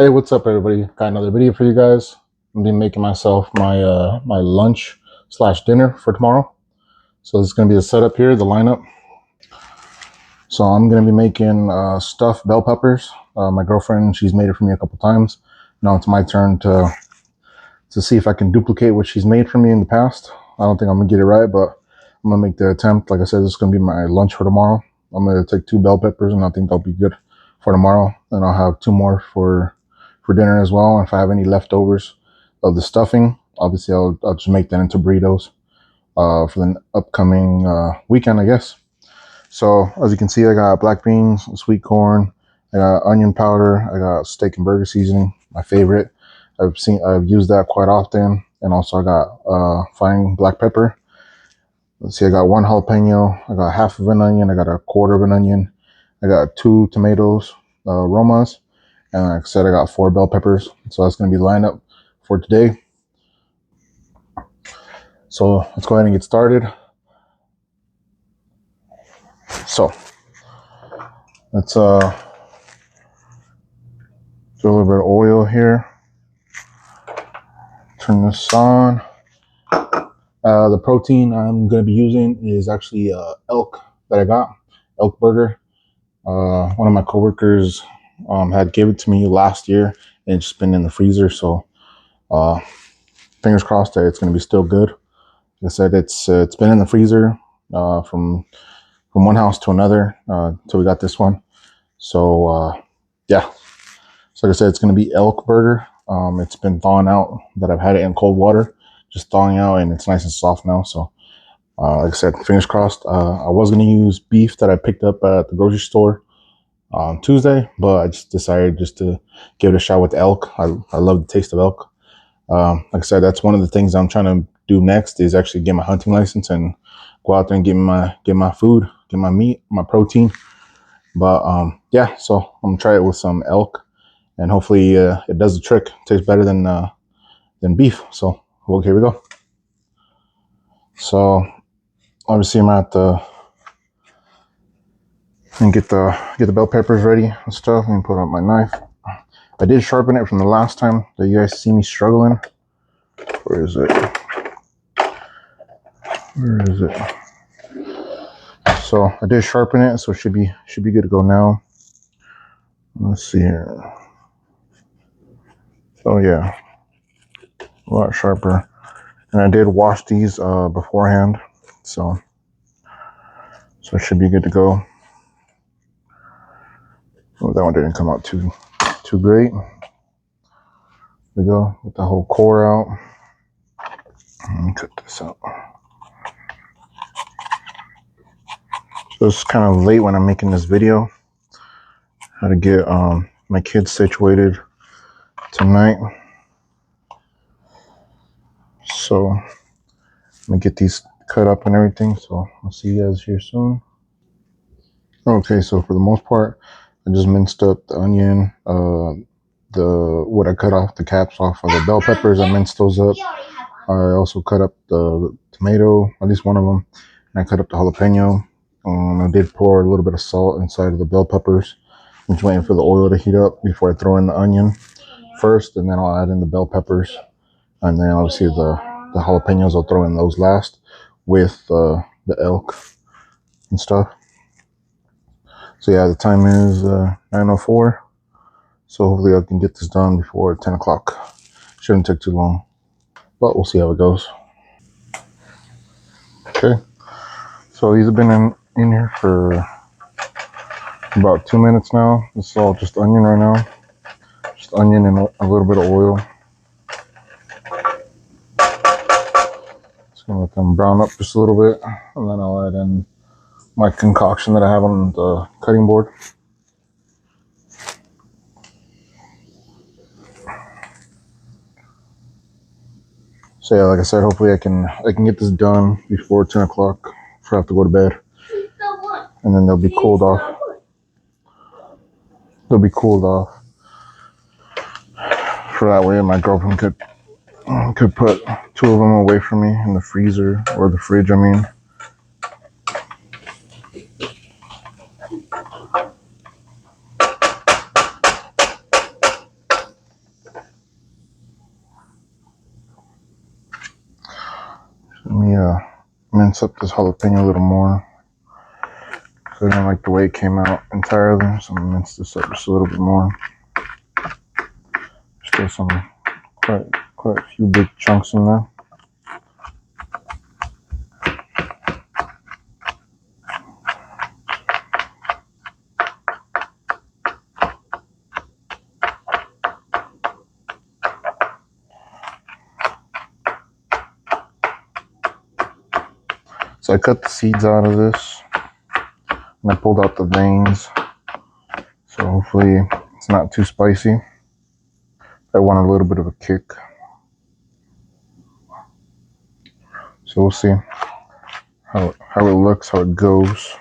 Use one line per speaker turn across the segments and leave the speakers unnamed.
Hey, what's up, everybody? Got another video for you guys. I'm gonna be making myself my lunch slash dinner for tomorrow. So this is gonna be the setup here, the lineup. So I'm gonna be making stuffed bell peppers. My girlfriend, she's made it for me a couple times. Now it's my turn to see if I can duplicate what she's made for me in the past. I don't think I'm gonna get it right, but I'm gonna make the attempt. Like I said, this is gonna be my lunch for tomorrow. I'm gonna take 2 bell peppers, and I think they'll be good for tomorrow. And I'll have 2 more for dinner as well. And if I have any leftovers of the stuffing, obviously I'll just make that into burritos for the upcoming weekend, I guess. So as you can see, I got black beans, sweet corn, I got onion powder, I got steak and burger seasoning, my favorite. I've used that quite often. And also I got fine black pepper. Let's see, I got 1 jalapeno, I got half of an onion, I got a quarter of an onion, I got 2 tomatoes, Romas, and like I said, I got 4 bell peppers. So that's going to be lined up for today. So let's go ahead and get started. So let's do a little bit of oil here. Turn this on. The protein I'm going to be using is actually ELK that I got, ELK burger. One of my coworkers had gave it to me last year, and it's just been in the freezer. So fingers crossed that it's going to be still good. Like I said, it's been in the freezer from one house to another until we got this one. So yeah, so like I said, it's going to be ELK burger. It's been thawing out that I've had it in cold water, just thawing out, and it's nice and soft now. So like I said, fingers crossed. I was going to use beef that I picked up at the grocery store on Tuesday, but I just decided just to give it a shot with ELK. I love the taste of ELK. Like I said, that's one of the things I'm trying to do next is actually get my hunting license and go out there and get my food, get my meat, my protein. But yeah, so I'm gonna try it with some ELK, and hopefully it does the trick. It tastes better than beef. So well, here we go. So obviously I'm at and get the bell peppers ready and stuff, and put up my knife. I did sharpen it from the last time that you guys see me struggling. Where is it? Where is it? So I did sharpen it, so it should be good to go now. Let's see here. Oh yeah, a lot sharper. And I did wash these beforehand, so it should be good to go. Oh, that one didn't come out too great. There we go, with the whole core out. Let me cut this out. So it's kind of late when I'm making this video. How to get my kids situated tonight. So let me get these cut up and everything. So I'll see you guys here soon. Okay, so for the most part, I just minced up the onion, what I cut off the caps off of the bell peppers. I minced those up. I also cut up the tomato, at least one of them, and I cut up the jalapeno. I did pour a little bit of salt inside of the bell peppers. I'm just waiting for the oil to heat up before I throw in the onion first, and then I'll add in the bell peppers, and then obviously the jalapenos, I'll throw in those last with the ELK and stuff. So yeah, the time is 9:04. So hopefully I can get this done before 10 o'clock. Shouldn't take too long, but we'll see how it goes. Okay, so these have been in here for about 2 minutes now. This is all just onion right now. Just onion and a little bit of oil. Just gonna let them brown up just a little bit, and then I'll add in my concoction that I have on the cutting board. So yeah, like I said, hopefully I can get this done before 10 o'clock before I have to go to bed. And then they'll be cooled off. They'll be cooled off. For that way my girlfriend could put 2 of them away from me in the freezer, or the fridge, I mean. mince up this jalapeno a little more. So I don't like the way it came out entirely, so I'm gonna mince this up just a little bit more. Still some quite a few big chunks in there. So I cut the seeds out of this and I pulled out the veins. So hopefully it's not too spicy. I want a little bit of a kick. So we'll see how it looks, how it goes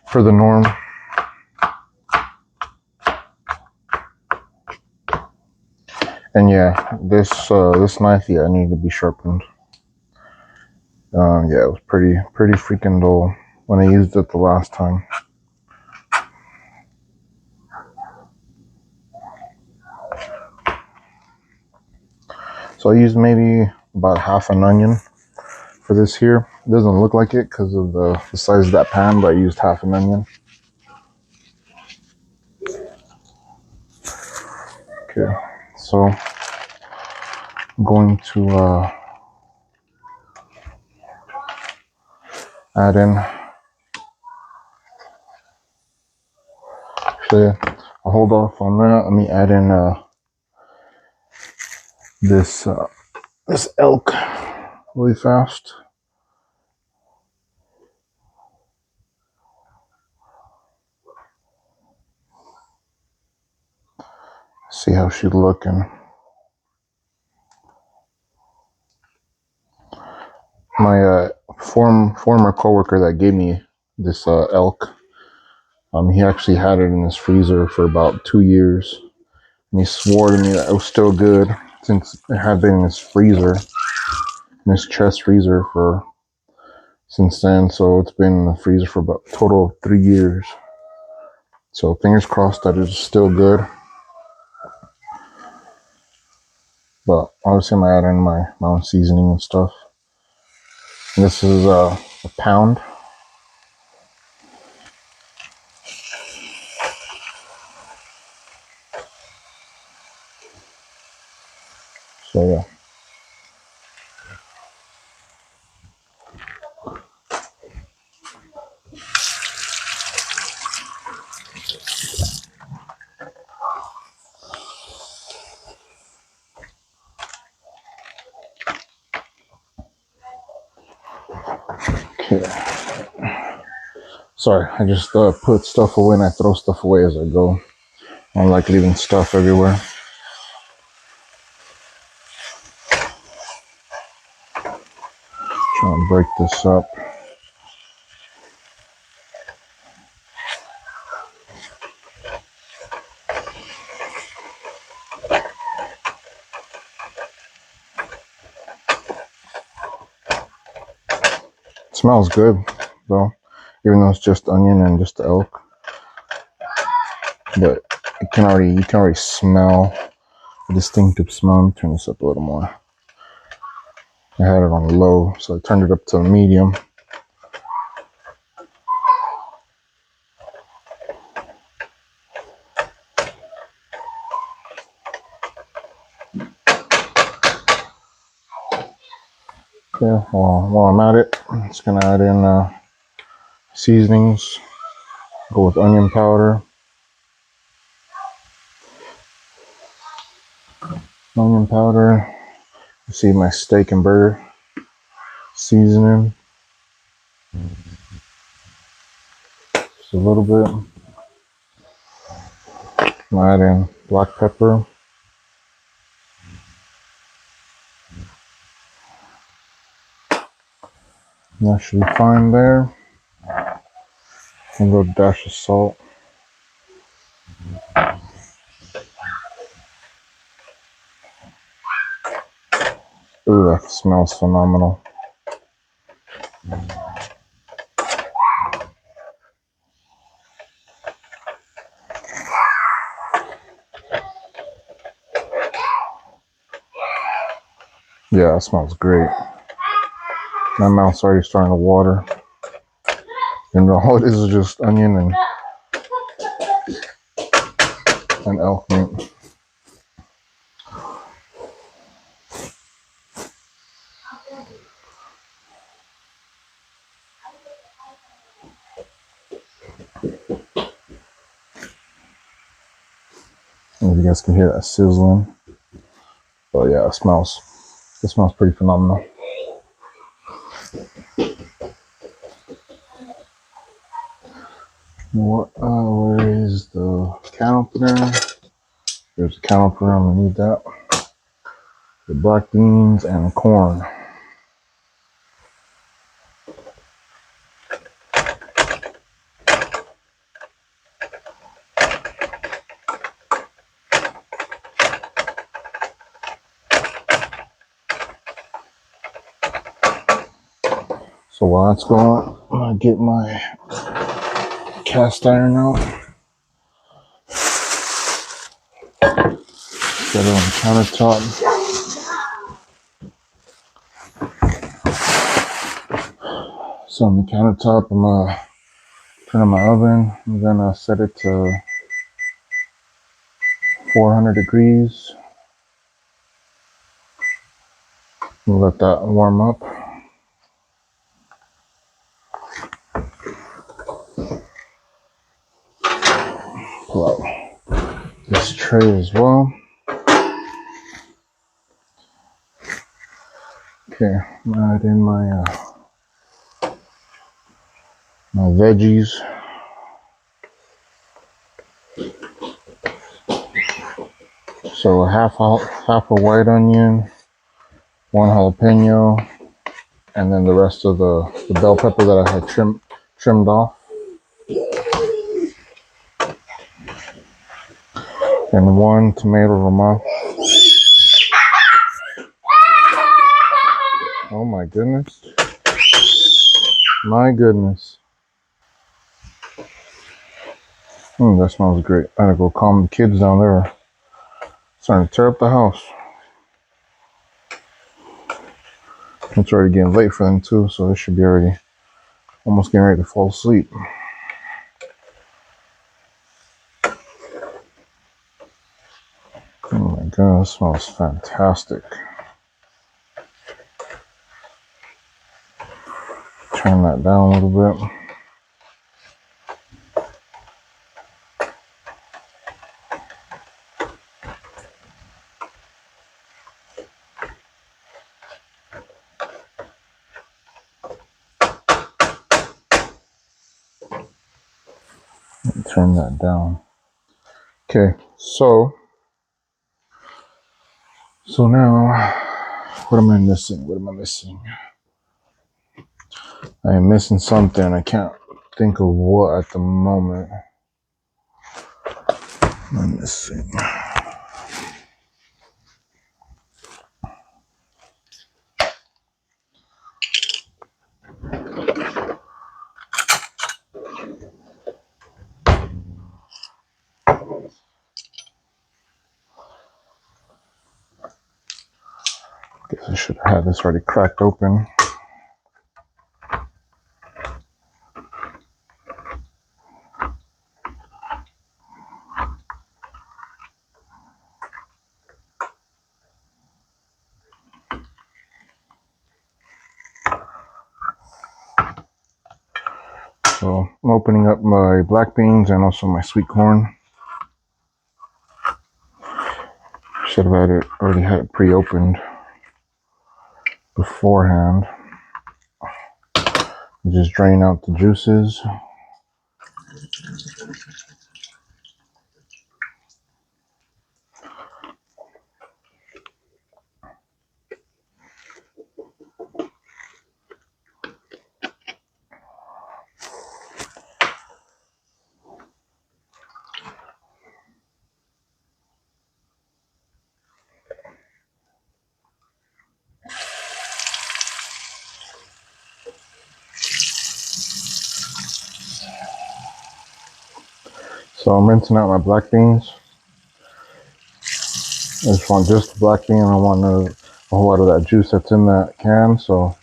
for the norm. And yeah, this knife, yeah, needed to be sharpened. Yeah, it was pretty freaking dull when I used it the last time. So I used maybe about half an onion for this here. It doesn't look like it because of the size of that pan, but I used half an onion. Okay, so I'm going to add in. Actually, I'll hold off on that. Let me add in this ELK really fast. See how she's looking. My former coworker that gave me this ELK, he actually had it in his freezer for about 2 years, and he swore to me that it was still good since it had been in his freezer, in his chest freezer for since then. So it's been in the freezer for about a total of 3 years. So fingers crossed that it's still good. But obviously I'm adding my own seasoning and stuff. And this is a pound. So yeah. Okay. Sorry, I just put stuff away and I throw stuff away as I go. I don't like leaving stuff everywhere. Trying to break this up. It smells good though, even though it's just onion and just ELK. But you can already smell a distinctive smell. Let me turn this up a little more. I had it on low, so I turned it up to medium. Okay, well, while I'm at it, I'm just gonna add in seasonings. Go with onion powder. Onion powder. You see my steak and burger seasoning. Just a little bit. I'm adding black pepper. That should be fine there. And a little dash of salt. Ooh, that smells phenomenal. Yeah, it smells great. My mouth's already starting to water. And all it is just onion and elk meat. And you guys can hear that sizzling. But yeah, it smells pretty phenomenal. Where is the can opener? There's a can opener. I'm gonna need that. The black beans and the corn. So while that's going on, I'm gonna get my cast iron out. Set it on the countertop. So on the countertop, I'm gonna turn on my oven. I'm gonna set it to 400 degrees. We'll let that warm up. Pull out this tray as well. Okay, I'm gonna add in my veggies. So half a white onion, one jalapeno, and then the rest of the bell pepper that I had trimmed off. And one tomato rama. Oh my goodness. My goodness. That smells great. I gotta go calm the kids down there. Starting to tear up the house. It's already getting late for them too, so they should be already almost getting ready to fall asleep. Oh my god, this smells fantastic. Turn that down a little bit. Turn that down. Okay, so now, what am I missing? I am missing something. I can't think of what at the moment. I'm missing. Guess I should have had this already cracked open. So I'm opening up my black beans and also my sweet corn. Should have already had it pre-opened beforehand. Just drain out the juices. So I'm rinsing out my black beans. I just want just the black bean. I don't want a whole lot of that juice that's in that can. So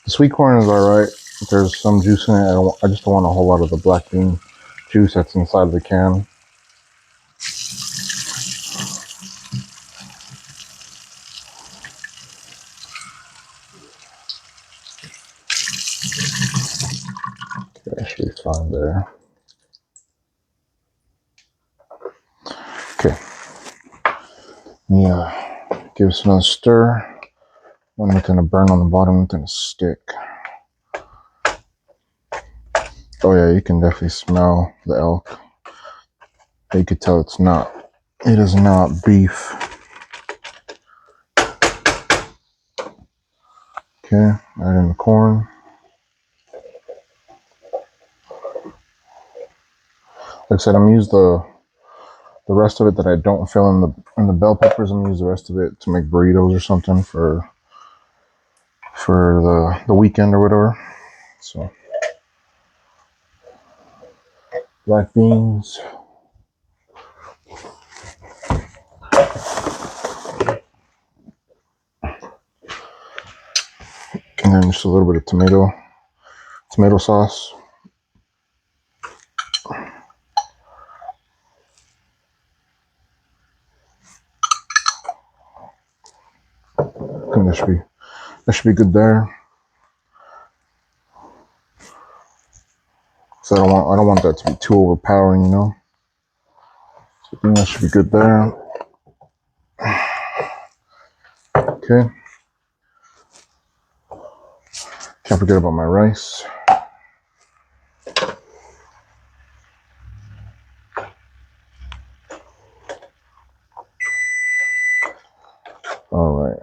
The sweet corn is alright. There's some juice in it. I just don't want a whole lot of the black bean juice that's inside of the can. Okay, that should be fine there. Okay. Yeah. Give us another stir. One nothing to burn on the bottom, nothing to stick. Oh yeah, you can definitely smell the elk. You could tell it is not beef. Okay, add in the corn. Like I said, I'm gonna use the rest of it that I don't fill in the bell peppers. I'm gonna use the rest of it to make burritos or something for the weekend or whatever. So black beans. And then just a little bit of tomato sauce. I think that should be good there. So I don't want that to be too overpowering, you know. So I think that should be good there. Okay. Can't forget about my rice. All right.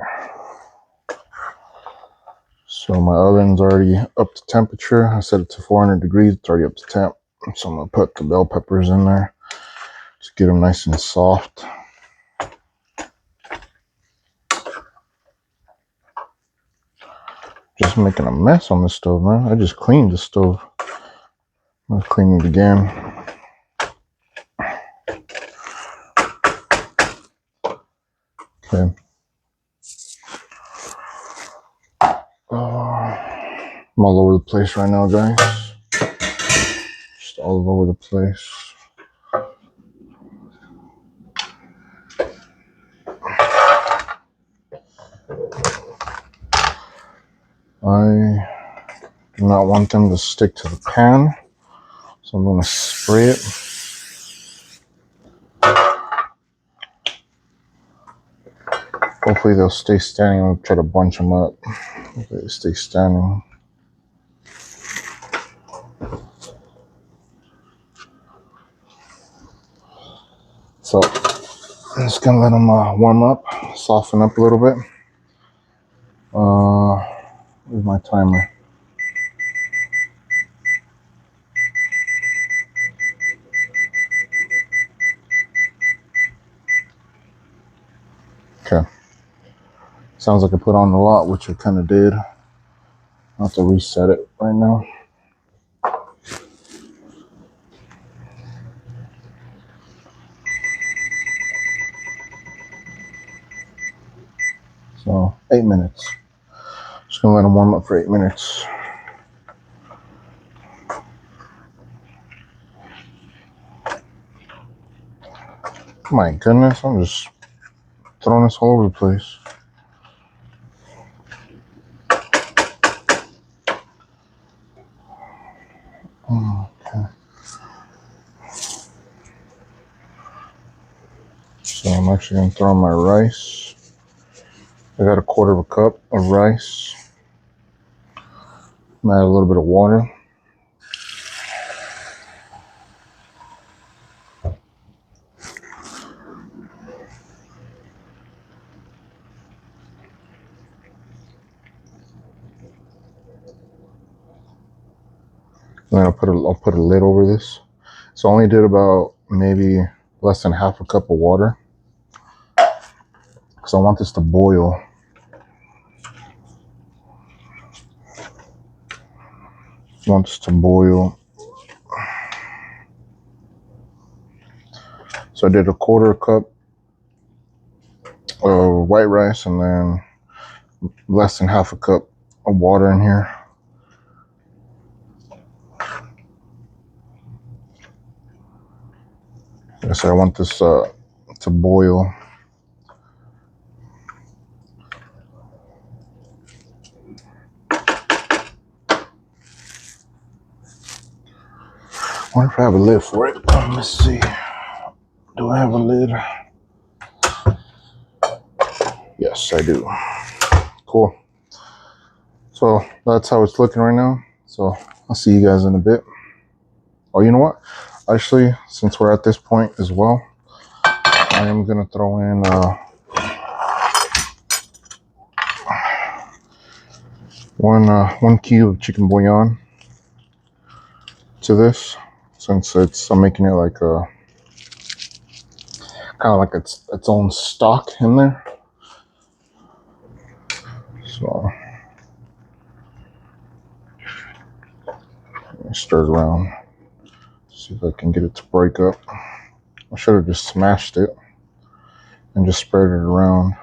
So my oven's already up to temperature. I set it to 400 degrees. It's already up to temp. So I'm gonna put the bell peppers in there to get them nice and soft. Just making a mess on the stove, man. I just cleaned the stove. I'm gonna clean it again. Okay. I'm all over the place right now, guys. Just all over the place. I do not want them to stick to the pan, so I'm going to spray it. Hopefully they'll stay standing. I'll try to bunch them up. Hopefully they stay standing. So I'm just gonna let them warm up, soften up a little bit. Where's my timer? Okay. Sounds like I put on a lot, which I kind of did. I'll have to reset it right now. So 8 minutes. Just gonna let them warm up for 8 minutes. My goodness, I'm just throwing this all over the place. Okay. So I'm actually gonna throw in my rice. I got 1/4 cup of rice. I'm gonna add a little bit of water. And then I'll put a lid over this. So I only did about maybe less than 1/2 cup of water because I want this to boil. I want this to boil. So I did 1/4 cup of white rice and then less than 1/2 cup of water in here. Yes, I want this to boil. I wonder if I have a lid for it. Let's see. Do I have a lid? Yes, I do. Cool. So that's how it's looking right now. So I'll see you guys in a bit. Oh, you know what? Actually, since we're at this point as well, I am gonna throw in one cube of chicken bouillon to this, since I'm making it like a kind of like its own stock in there. So stir it around, see if I can get it to break up. I should have just smashed it and just spread it around.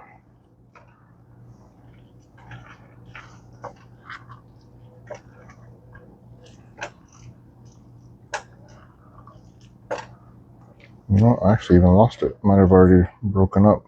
You know, I actually even lost it. Might have already broken up.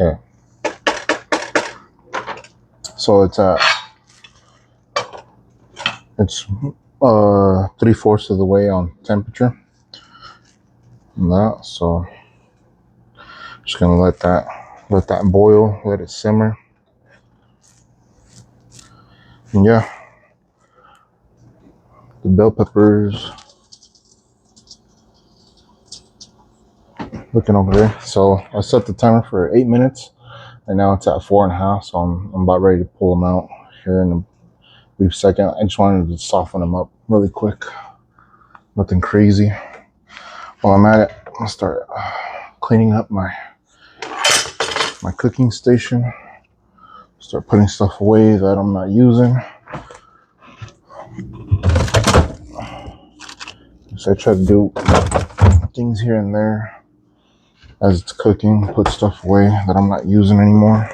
Okay. So it's 3/4 of the way on temperature. And that, so just gonna let that boil, let it simmer. And yeah, the bell peppers looking over there. So I set the timer for 8 minutes, and now it's at 4.5. So I'm about ready to pull them out here in a brief second. I just wanted to soften them up really quick. Nothing crazy. While I'm at it, I'm gonna start cleaning up my cooking station. Start putting stuff away that I'm not using. So I try to do things here and there as it's cooking, put stuff away that I'm not using anymore.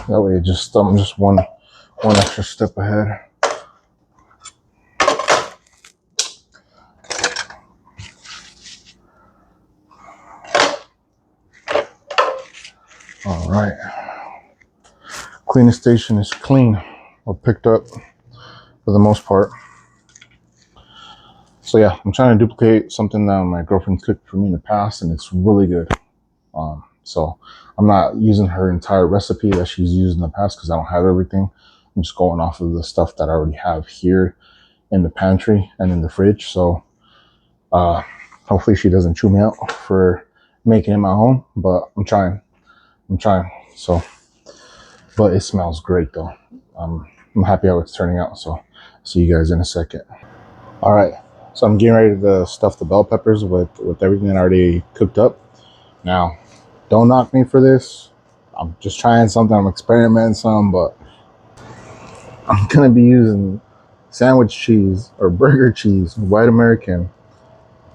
That way, I'm just one extra step ahead. All right, cleaning station is clean or picked up for the most part. So yeah, I'm trying to duplicate something that my girlfriend cooked for me in the past, and it's really good. So I'm not using her entire recipe that she's used in the past because I don't have everything. I'm just going off of the stuff that I already have here in the pantry and in the fridge. So hopefully she doesn't chew me out for making it my own, but I'm trying. So, but it smells great though. I'm happy how it's turning out. So see you guys in a second. All right. So I'm getting ready to stuff the bell peppers with everything that I already cooked up. Now, don't knock me for this. I'm just trying something. I'm experimenting some, but I'm gonna be using sandwich cheese or burger cheese, white American.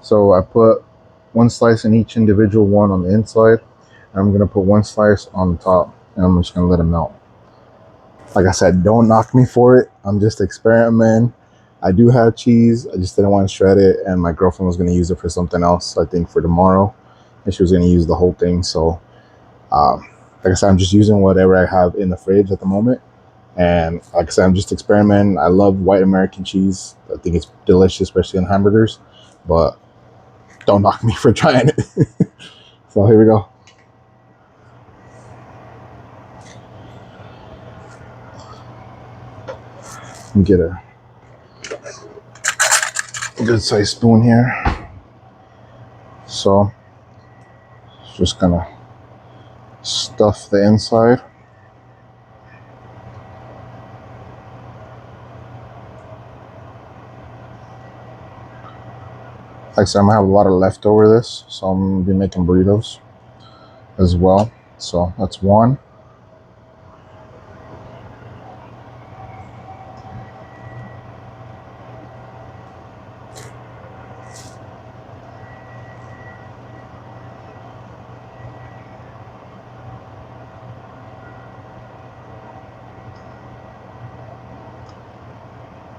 So I put one slice in each individual one on the inside, and I'm gonna put one slice on the top, and I'm just gonna let it melt. Like I said, don't knock me for it. I'm just experimenting. I do have cheese. I just didn't want to shred it, and my girlfriend was gonna use it for something else. I think for tomorrow, and she was gonna use the whole thing. So, like I said, I'm just using whatever I have in the fridge at the moment. And like I said, I'm just experimenting. I love white American cheese. I think it's delicious, especially on hamburgers. But don't knock me for trying it. So here we go. Get a good sized spoon here. So just gonna stuff the inside. Like I said, I'm gonna have a lot of leftover this, so I'm gonna be making burritos as well. So that's one.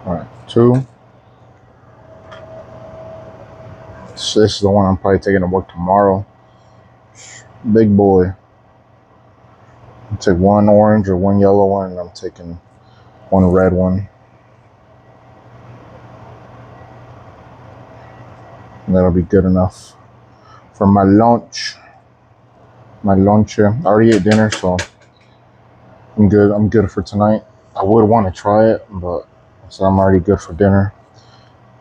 All right, two. So this is the one I'm probably taking to work tomorrow. Big boy. I'll take one orange or one yellow one, and I'm taking one red one. And that'll be good enough for my lunch. My lunch. I already ate dinner, so I'm good. I'm good for tonight. I would want to try it, but so I'm already good for dinner.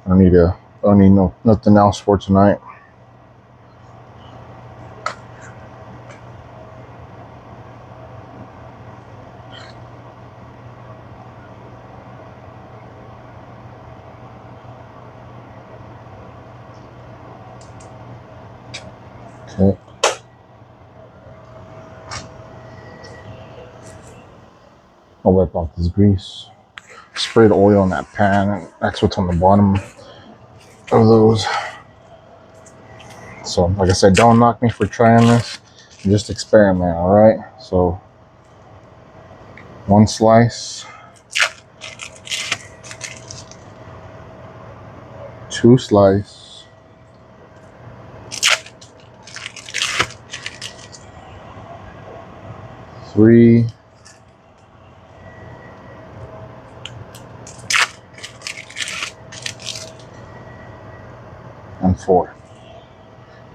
I don't need nothing else for tonight. Okay. I'll wipe off this grease. Sprayed oil on that pan, and that's what's on the bottom of those. So, like I said, don't knock me for trying this. Just experiment, all right? So, one slice, two slice, three, and four.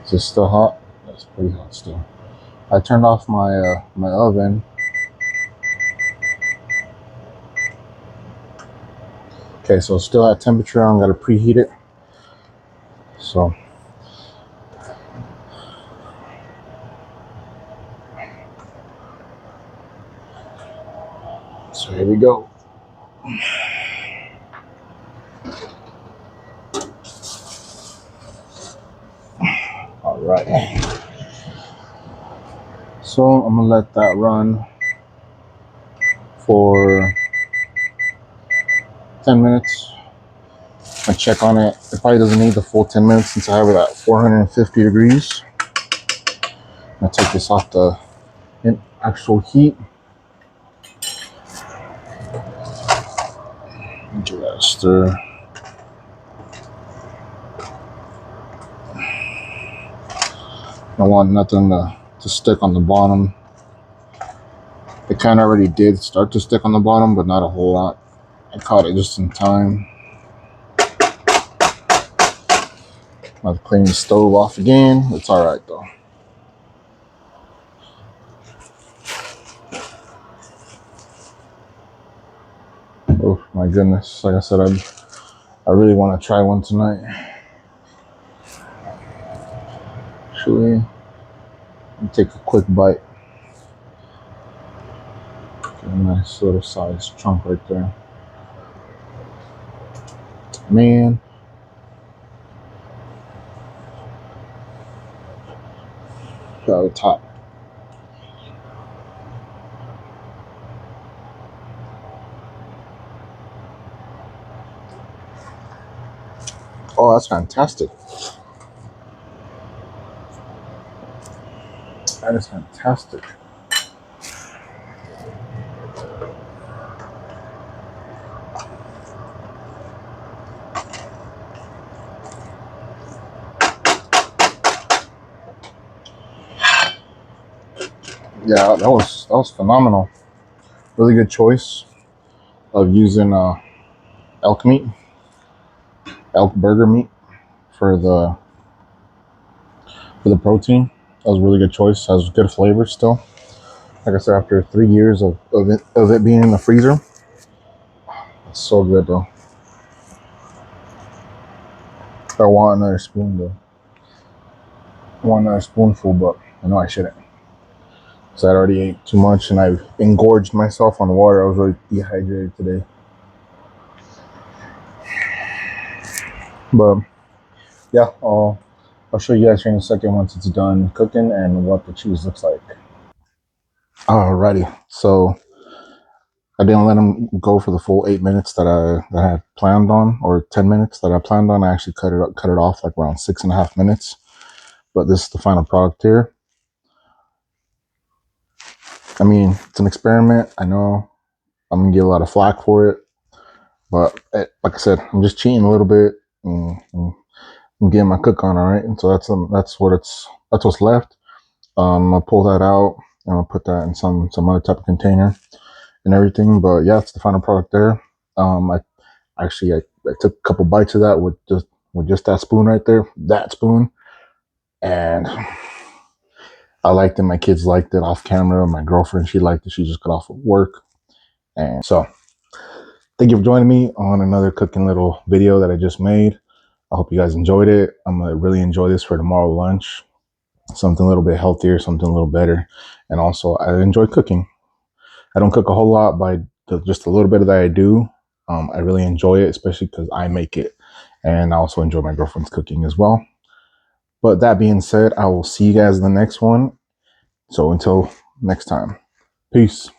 Is this still hot? That's pretty hot still. I turned off my my oven. Okay, so it's still at temperature. I'm gonna preheat it. So here we go. All right. So I'm gonna let that run for 10 minutes. I check on it. It probably doesn't need the full 10 minutes since I have it at 450 degrees. I'll take this off the actual heat. Give that a stir. I want nothing to stick on the bottom. It kind of already did start to stick on the bottom, but not a whole lot. I caught it just in time. I've cleaned the stove off again. It's all right though. Oh my goodness! Like I said, I really want to try one tonight. Actually, let me take a quick bite. Get a nice little size chunk right there. Man. Got the top. Oh, that's fantastic. That is fantastic. Yeah, that was phenomenal. Really good choice of using elk meat, elk burger meat for the protein. That was a really good choice. Has good flavor still. Like I said, after 3 years of it being in the freezer, it's so good though. I want another spoon though. I want another spoonful, but I know I shouldn't. So I already ate too much and I've engorged myself on water. I was really dehydrated today. But yeah, I'll show you guys here in a second once it's done cooking and what the cheese looks like. Alrighty, so I didn't let them go for the full 8 minutes that I had planned on, or 10 minutes that I planned on. I actually cut it off like around 6.5 minutes. But this is the final product here. I mean, it's an experiment. I know I'm gonna get a lot of flack for it, but like I said, I'm just cheating a little bit. And I'm getting my cook on, all right. And so that's what's left. I'll pull that out and I'll put that in some other type of container and everything. But yeah, it's the final product there. I actually I took a couple bites of that with just that spoon right there, that spoon, and I liked it. My kids liked it off camera. My girlfriend, she liked it. She just got off of work, and so thank you for joining me on another cooking little video that I just made. I hope you guys enjoyed it. I'm gonna really enjoy this for tomorrow lunch. Something a little bit healthier, something a little better, and also I enjoy cooking. I don't cook a whole lot, but just a little bit that I do, I really enjoy it, especially because I make it, and I also enjoy my girlfriend's cooking as well. But that being said, I will see you guys in the next one. So until next time, peace.